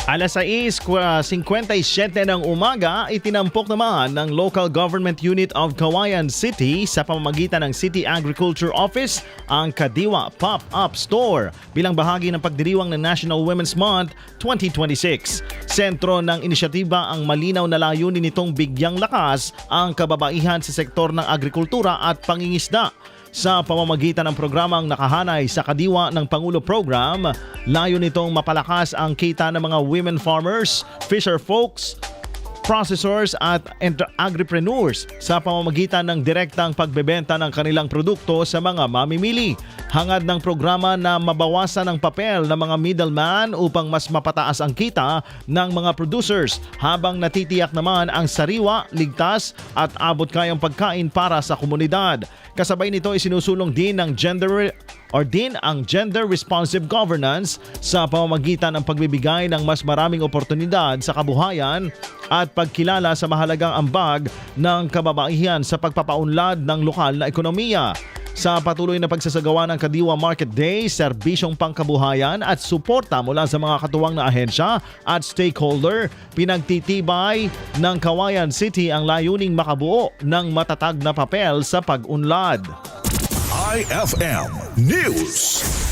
Alas 6:57 ng umaga, itinampok naman ng Local Government Unit of Cauayan City sa pamamagitan ng City Agriculture Office ang Kadiwa Pop-Up Store bilang bahagi ng pagdiriwang ng National Women's Month 2026. Sentro ng inisyatiba ang malinaw na layunin nitong bigyang lakas ang kababaihan sa sektor ng agrikultura at pangingisda. Sa pamamagitan ng programang nakahanay sa Kadiwa ng Pangulo Program, layo nitong mapalakas ang kita ng mga women farmers, fisher folks, processors at agripreneurs sa pamamagitan ng direktang pagbebenta ng kanilang produkto sa mga mamimili. Hangad ng programa na mabawasan ang papel ng mga middleman upang mas mapataas ang kita ng mga producers habang natitiyak naman ang sariwa, ligtas at abot-kayang pagkain para sa komunidad. Kasabay nito isinusulong din ang gender responsive governance sa pamamagitan ng pagbibigay ng mas maraming oportunidad sa kabuhayan at pagkilala sa mahalagang ambag ng kababaihan sa pagpapaunlad ng lokal na ekonomiya. Sa patuloy na pagsasagawa ng Kadiwa Market Day, serbisyong pangkabuhayan at suporta mula sa mga katuwang na ahensya at stakeholder, pinagtitibay ng Cauayan City ang layuning makabuo ng matatag na papel sa pag-unlad. IFM News.